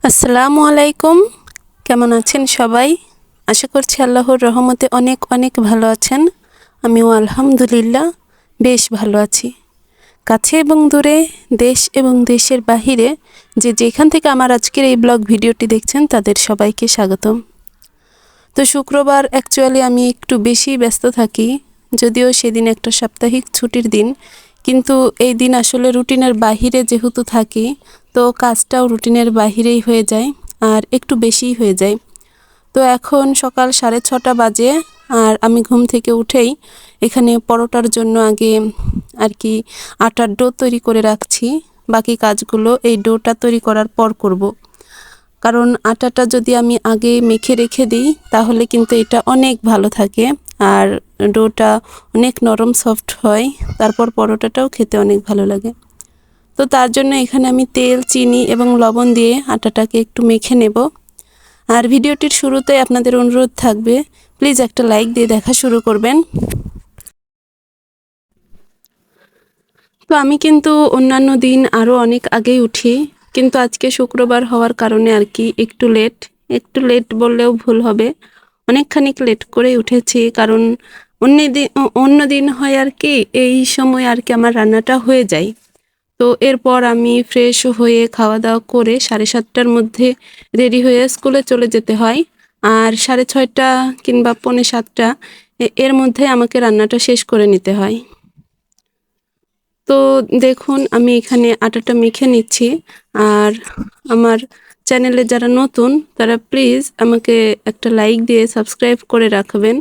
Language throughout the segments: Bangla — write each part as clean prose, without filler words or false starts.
আসসালামু আলাইকুম। কেমন আছেন সবাই? আশা করছি আল্লাহর রহমতে অনেক অনেক ভালো আছেন। আমিও আলহামদুলিল্লাহ বেশ ভালো আছি। কাছে এবং দূরে, দেশ এবং দেশের বাহিরে যে যেখান থেকে আমার আজকের এই ব্লগ ভিডিওটি দেখছেন তাদের সবাইকে স্বাগতম। তো শুক্রবার অ্যাকচুয়ালি আমি একটু বেশি ব্যস্ত থাকি, যদিও সেদিন একটা সাপ্তাহিক ছুটির দিন, কিন্তু এই দিন আসলে রুটিনের বাহিরে যেহেতু থাকি, তো কাজটাও রুটিনের বাহিরেই হয়ে যায় আর একটু বেশিই হয়ে যায়। তো এখন সকাল 6:30 বাজে, আর আমি ঘুম থেকে উঠেই এখানে পরোটার জন্য আগে আর কি আটার ডো তৈরি করে রাখছি। বাকি কাজগুলো এই ডোটা তৈরি করার পর করব। কারণ আটাটা যদি আমি আগে মেখে রেখে দিই তাহলে কিন্তু এটা অনেক ভালো থাকে আর ডোটা অনেক নরম সফট হয়, তারপর পরোটাটাও খেতে অনেক ভালো লাগে। তো তার জন্য এখানে আমি তেল, চিনি এবং লবণ দিয়ে আটাটাকে একটু মেখে নেব। আর ভিডিওটির শুরুতে আপনাদের অনুরোধ থাকবে, প্লিজ একটা লাইক দিয়ে দেখা শুরু করবেন। তো আমি কিন্তু অন্যান্য দিন আরও অনেক আগেই উঠি, কিন্তু আজকে শুক্রবার হওয়ার কারণে আর কি একটু লেট বললেও ভুল হবে, অনেকখানি লেট করেই উঠেছি। কারণ অন্য দিন হয় আর কি এই সময় আর কি আমার রান্নাটা হয়ে যায়। তো এরপর আমি ফ্রেশ হয়ে খাওয়া দাওয়া করে 7:30টার মধ্যে রেডি হয়ে স্কুলে চলে যেতে হয়। আর 6:30 কিংবা 6:45 এর মধ্যে আমাকে রান্নাটা শেষ করে নিতে হয়। তো দেখুন আমি এখানে আটাটা মেখে নিচ্ছি। আর আমার চ্যানেলে যারা নতুন তারা প্লিজ আমাকে একটা লাইক দিয়ে সাবস্ক্রাইব করে রাখবেন,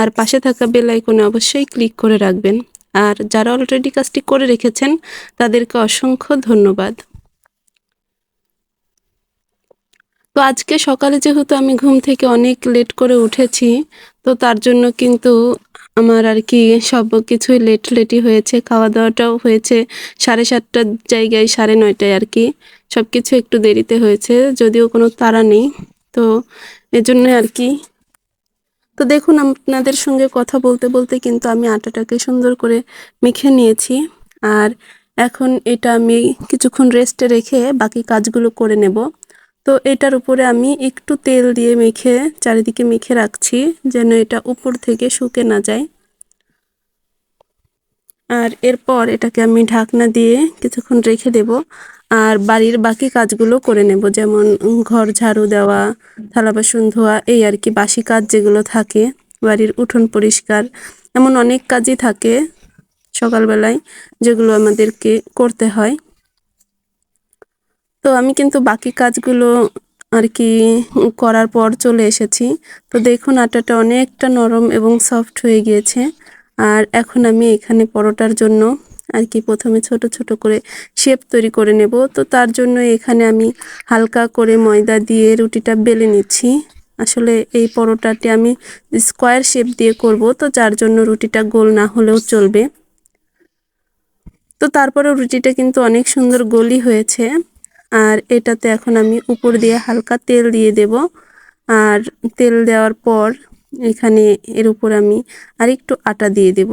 আর পাশে থাকা বেল আইকনে অবশ্যই ক্লিক করে রাখবেন। আর যারা অলরেডি কাজটি করে রেখেছেন তাদেরকে অসংখ্য ধন্যবাদ। তো আজকে সকালে যেহেতু আমি ঘুম থেকে অনেক লেট করে উঠেছি, তো তার জন্য কিন্তু আমার আর কি সব কিছুই লেটই হয়েছে। খাওয়া দাওয়াটাও হয়েছে 7:30টার জায়গায় 9:30টায় আর কি। সব কিছু একটু দেরিতে হয়েছে, যদিও কোনো তাড়া নেই। তো এজন্য আর কি। তো দেখুন আপনাদের সঙ্গে কথা বলতে বলতে কিন্তু আমি আটাটাকে সুন্দর করে মেখে নিয়েছি। আর এখন এটা আমি কিছুক্ষণ রেস্টে রেখে বাকি কাজগুলো করে নেব। তো এটার উপরে আমি একটু তেল দিয়ে মেখে চারিদিকে মেখে রাখছি, যেন এটা উপর থেকে শুকে না যায়। আর এরপর এটাকে আমি ঢাকনা দিয়ে কিছুক্ষণ রেখে দেব। আর বাড়ির বাকি কাজগুলো করে নেব, যেমন ঘর ঝাড়ু দেওয়া, থালা বাসন ধোয়া, এই আর কি বাসি কাজ যেগুলো থাকে, বাড়ির উঠোন পরিষ্কার, এমন অনেক কাজই থাকে সকালবেলায় যেগুলো আমাদেরকে করতে হয়। তো আমি কিন্তু বাকি কাজগুলো আর কি করার পর চলে এসেছি। তো দেখুন আটাটা অনেকটা নরম এবং সফট হয়ে গিয়েছে। আর এখন আমি এখানে পরোটার জন্য আর কি প্রথমে ছোট ছোট করে শেপ তৈরি করে নেব। তো তার জন্য এখানে আমি হালকা করে ময়দা দিয়ে রুটিটা বেলে নিচ্ছি। আসলে এই পরোটাটি আমি স্কোয়ার শেপ দিয়ে করব, তো যার জন্য রুটিটা গোল না হলেও চলবে। তো তারপরে রুটিটা কিন্তু অনেক সুন্দর গোলই হয়েছে। আর এটাতে এখন আমি উপর দিয়ে হালকা তেল দিয়ে দেব। আর তেল দেওয়ার পর এখানে এর উপর আমি আরেকটু আটা দিয়ে দেব।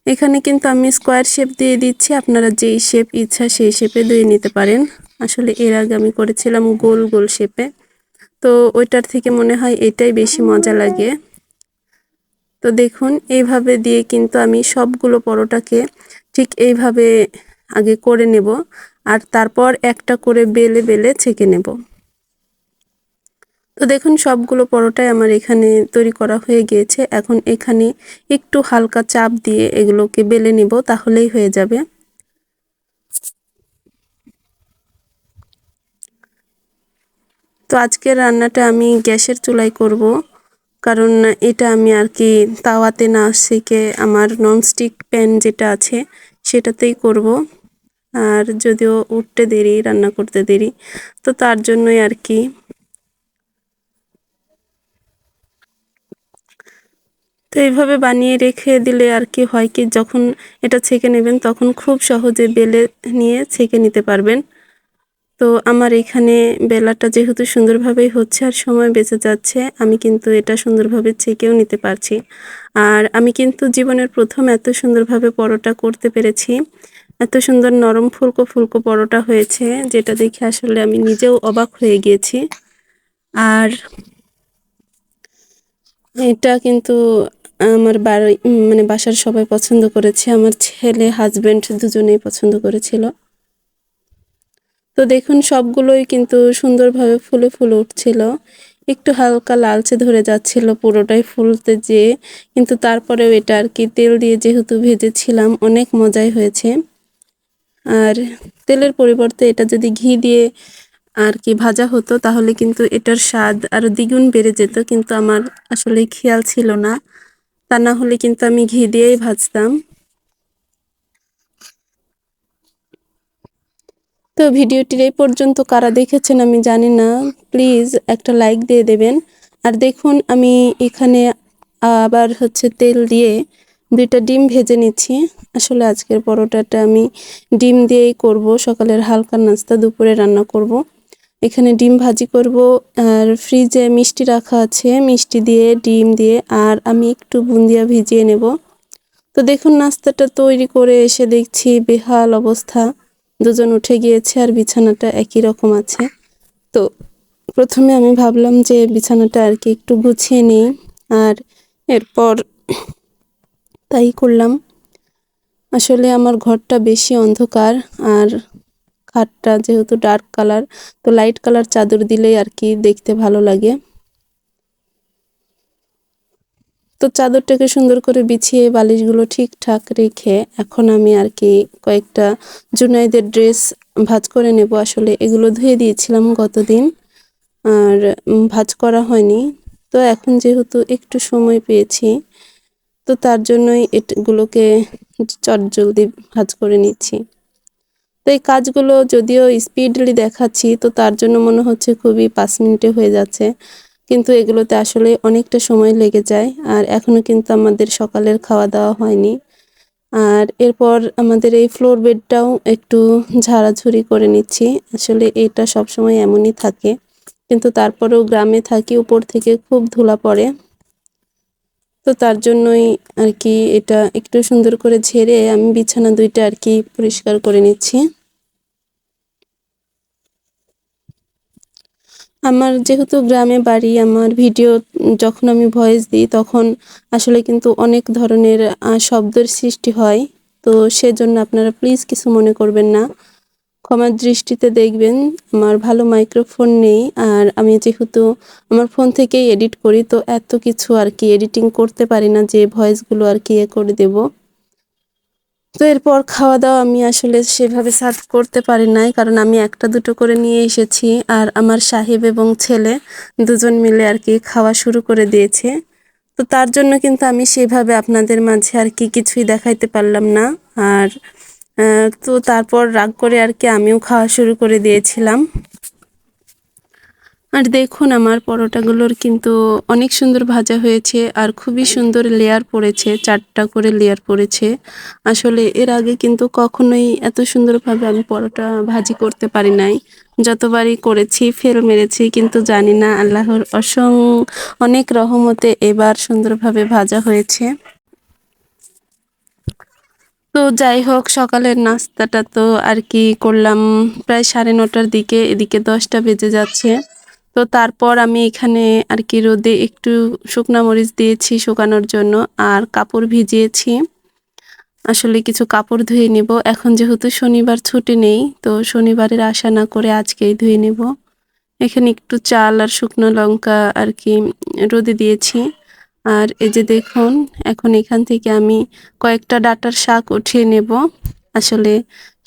এখানে কিন্তু আমি স্কোয়ার শেপ দিয়ে দিচ্ছি, আপনারা যেই শেপ ইচ্ছা সেই শেপে দিয়ে নিতে পারেন। আসলে এর আগে আমি করেছিলাম গোল গোল শেপে, তো ওইটার থেকে মনে হয় এটাই বেশি মজা লাগে। তো দেখুন এইভাবে দিয়ে কিন্তু আমি সবগুলো পরোটাকে ঠিক এইভাবে আগে করে নেব, আর তারপর একটা করে বেলে বেলে ছেঁকে নেব। তো দেখুন সবগুলো পরোটাই আমার এখানে তৈরি করা হয়ে গিয়েছে। এখন এখানে একটু হালকা চাপ দিয়ে এগুলোকে বেলে নিব, তাহলেই হয়ে যাবে। তো আজকের রান্নাটা আমি গ্যাসের চুলায় করব, কারণ এটা আমি আর কি তাওয়াতে না সেকে আমার ননস্টিক প্যান যেটা আছে সেটাতেই করব। আর যদিও উঠতে দেরি, রান্না করতে দেরি, তো তার জন্যই আর কি। তো এইভাবে বানিয়ে রেখে দিলে আর কি হয় কি, যখন এটা ছেঁকে নেবেন তখন খুব সহজে বেলে নিয়ে ছেঁকে নিতে পারবেন। তো আমার এখানে বেলাটা যেহেতু সুন্দরভাবেই হচ্ছে আর সময় বেঁচে যাচ্ছে, আমি কিন্তু এটা সুন্দরভাবে ছেঁকেও নিতে পারছি। আর আমি কিন্তু জীবনের প্রথম এত সুন্দরভাবে পরোটা করতে পেরেছি। এত সুন্দর নরম ফুলকো ফুলকো পরোটা হয়েছে, যেটা দেখে আসলে আমি নিজেও অবাক হয়ে গিয়েছি। আর এটা কিন্তু আমার বাড়ি মানে বাসার সবাই পছন্দ করেছে, আমার ছেলে হাজবেন্ড দুজনেই পছন্দ করেছিল। তো দেখুন সবগুলোই কিন্তু সুন্দরভাবে ফুলে ফুলে উঠছিল, একটু হালকা লালচে ধরে যাচ্ছিল পুরোটাই ফুলতে যেয়ে, কিন্তু তারপরেও এটা আর কি তেল দিয়ে যেহেতু ভেজেছিলাম অনেক মজাই হয়েছে। আর তেলের পরিবর্তে এটা যদি ঘি দিয়ে আর কি ভাজা হতো তাহলে কিন্তু এটার স্বাদ আরো দ্বিগুণ বেড়ে যেত, কিন্তু আমার আসলে খেয়াল ছিল না, তা না হলে কিন্তু আমি ঘি দিয়েই ভাজতাম। তো ভিডিওটির এই পর্যন্ত কারা দেখেছেন আমি জানি না, প্লিজ একটা লাইক দিয়ে দেবেন। আর দেখুন আমি এখানে আবার হচ্ছে তেল দিয়ে 2টা ডিম ভেজে নিচ্ছি। আসলে আজকের পরোটাটা আমি ডিম দিয়েই করব, সকালের হালকা নাস্তা, দুপুরে রান্না করব। এখানে ডিম ভাজি করব, আর ফ্রিজে মিষ্টি রাখা আছে, মিষ্টি দিয়ে ডিম দিয়ে আর আমি একটু বুন্দিয়া ভিজিয়ে নেব। তো দেখুন নাস্তাটা তৈরি করে এসে দেখছি বেহাল অবস্থা, দুজন উঠে গিয়েছে আর বিছানাটা একই রকম আছে। তো প্রথমে আমি ভাবলাম যে বিছানাটা আর কি একটু গুছিয়ে নিই, আর এরপর তাই করলাম। আসলে আমার ঘরটা বেশি অন্ধকার, আর খাটটা যেহেতু ডার্ক কালার, তো লাইট কালার চাদর দিলেই আর কি দেখতে ভালো লাগে। তো চাদরটাকে সুন্দর করে বিছিয়ে বালিশগুলো ঠিকঠাক রেখে এখন আমি আর কি কয়েকটা জুনাইদের ড্রেস ভাঁজ করে নেব। আসলে এগুলো ধুয়ে দিয়েছিলাম গতদিন, আর ভাঁজ করা হয়নি। তো এখন যেহেতু একটু সময় পেয়েছি, তো তার জন্যই এগুলোকে চটজলদি ভাঁজ করে নিচ্ছি। তো এই কাজগুলো যদিও স্পিডলি দেখাচ্ছি, তো তার জন্য মনে হচ্ছে খুবই 5 মিনিটে হয়ে যাচ্ছে, কিন্তু এগুলোতে আসলে অনেকটা সময় লেগে যায়। আর এখনো কিন্তু আমাদের সকালের খাওয়া দাওয়া হয়নি। আর এরপর আমাদের এই ফ্লোর বেডটাও একটু ঝাড়াঝুড়ি করে নিচ্ছি। আসলে এটা সবসময় এমনই থাকে, কিন্তু তারপরেও গ্রামে থাকি, উপর থেকে খুব ধুলা পড়ে, তো তার জন্যই আর কি এটা একটু সুন্দর করে ঝেড়ে আমি বিছানা 2টা আর কি পরিষ্কার করে নিচ্ছি। আমার যেহেতু গ্রামে বাড়ি, আমার ভিডিও যখন আমি ভয়েস দিই তখন আসলে কিন্তু অনেক ধরনের শব্দের সৃষ্টি হয়। তো সেজন্য আপনারা প্লিজ কিছু মনে করবেন না, ক্ষমার দৃষ্টিতে দেখবেন। আমার ভালো মাইক্রোফোন নেই, আর আমি যেহেতু আমার ফোন থেকেই এডিট করি, তো এত কিছু আর কি এডিটিং করতে পারি না যে ভয়েসগুলো আর কি করে দেব। তো এরপর খাওয়া দাওয়া আমি আসলে সেভাবে সার্ভ করতে পারি নাই, কারণ আমি একটা দুটো করে নিয়ে এসেছি, আর আমার সাহেব এবং ছেলে দুজন মিলে আর কি খাওয়া শুরু করে দিয়েছে। তো তার জন্য কিন্তু আমি সেভাবে আপনাদের মাঝে আর কি কিছুই দেখাইতে পারলাম না। আর তো তারপর রাগ করে আর কি আমিও খাওয়া শুরু করে দিয়েছিলাম। আর দেখুন আমার পরোটাগুলোর কিন্তু অনেক সুন্দর ভাজা হয়েছে, আর খুবই সুন্দর লেয়ার পড়েছে, 4টা করে লেয়ার পড়েছে। আসলে এর আগে কিন্তু কখনোই এত সুন্দরভাবে আমি পরোটা ভাজি করতে পারি নাই, যতবারই করেছি ফেল মেরেছি, কিন্তু জানি না আল্লাহর অনেক রহমতে এবার সুন্দরভাবে ভাজা হয়েছে। তো যাই হোক, সকালের নাস্তাটা তো আর কি করলাম প্রায় 9:30টার দিকে, এদিকে 10টা বেজে যাচ্ছে। তো তারপর আমি এখানে আর কি রোদে একটু শুকনা মরিচ দিয়েছি শুকানোর জন্য, আর কাপড় ভিজিয়েছি। আসলে কিছু কাপড় ধুয়ে নিব, এখন যেহেতু শনিবার ছুটি নেই, তো শনিবারের আশা না করে আজকেই ধুয়ে নিব। এখানে একটু চাল আর শুকনো লঙ্কা আর কি রোদে দিয়েছি। আর এই যে দেখুন, এখন এখান থেকে আমি কয়েকটা ডাঁটার শাক উঠিয়ে নেব। আসলে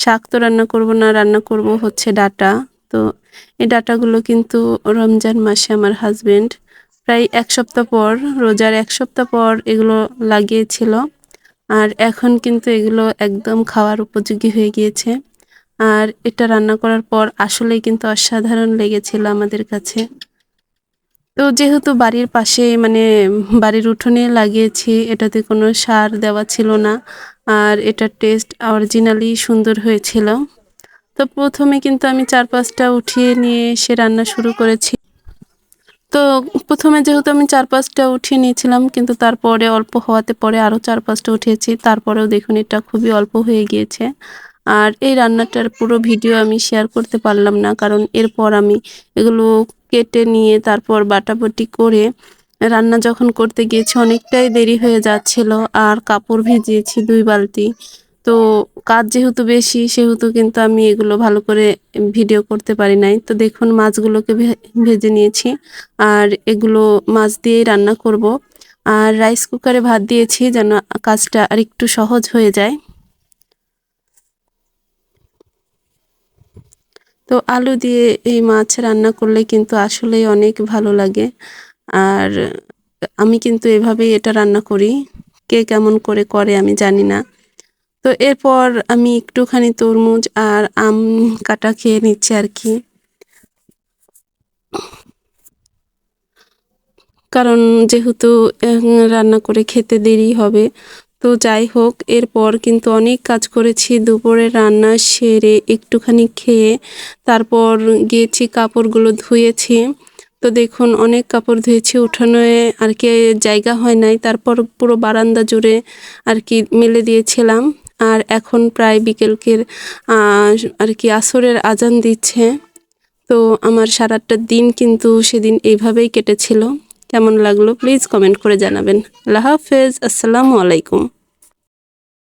শাক তো রান্না করব না, রান্না করব হচ্ছে ডাঁটা। তো এই ডাঁটাগুলো কিন্তু রমজান মাসে আমার হাজবেন্ড প্রায় 1 সপ্তাহ পর, রোজার 1 সপ্তাহ পর এগুলো লাগিয়েছিল, আর এখন কিন্তু এগুলো একদম খাওয়ার উপযোগী হয়ে গিয়েছে। আর এটা রান্না করার পর আসলেই কিন্তু অসাধারণ লেগেছিল আমাদের কাছে। তো যেহেতু বাড়ির পাশে মানে বাড়ির উঠোনে লাগিয়েছি, এটাতে কোনো সার দেওয়া ছিল না, আর এটার টেস্ট অরিজিনালি সুন্দর হয়েছিল। তো প্রথমে কিন্তু আমি 4-5টা উঠিয়ে নিয়ে এসে রান্না শুরু করেছি। তো প্রথমে যেহেতু আমি 4-5টা উঠিয়ে নিয়েছিলাম, কিন্তু তারপরে অল্প হওয়াতে পরে আরও 4-5টা উঠিয়েছি, তারপরেও দেখুন এটা খুবই অল্প হয়ে গিয়েছে। আর এই রান্নাটার পুরো ভিডিও আমি শেয়ার করতে পারলাম না, কারণ এরপর আমি এগুলো কেটে নিয়ে তারপর বাটাবাটি করে রান্না যখন করতে গিয়েছি অনেকটাই দেরি হয়ে যাচ্ছিল, আর কাপড় ভিজিয়েছি 2 বালতি। তো কাজ যেহেতু বেশি সেহেতু কিন্তু আমি এগুলো ভালো করে ভিডিও করতে পারি নাই। তো দেখুন মাছগুলোকে ভেজে নিয়েছি, আর এগুলো মাছ দিয়েই রান্না করব। আর রাইস কুকারে ভাত দিয়েছি যেন কাজটা আর একটু সহজ হয়ে যায়। তো আলু দিয়ে এই মাছ রান্না করলে কিন্তু আসলেই অনেক ভালো লাগে। আর আমি কিন্তু এভাবেই এটা রান্না করি, কে কেমন করে করে আমি জানি না। তো এরপর আমি একটুখানি তরমুজ আর আম কাটা খেয়ে নিচ্ছি আর কি, কারণ যেহেতু রান্না করে খেতে দেরি হবে। তো যাই হোক, এরপর কিন্তু অনেক কাজ করেছি, দুপুরে রান্না সেরে একটুখানি খেয়ে তারপর গিয়েছি কাপড়গুলো ধুয়েছি। তো দেখুন অনেক কাপড় ধুয়েছি, উঠানে আর কি জায়গা হয় নাই, তারপর পুরো বারান্দা জুড়ে আর কি মেলে দিয়েছিলাম। আর এখন প্রায় বিকেলকের আর কি আসরের আজান দিচ্ছে। তো আমার সারাটা দিন কিন্তু সেদিন এইভাবেই কেটেছিল। কেমন লাগলো প্লিজ কমেন্ট করে জানাবেন। আল্লাহ হাফেজ, আসসালামু আলাইকুম।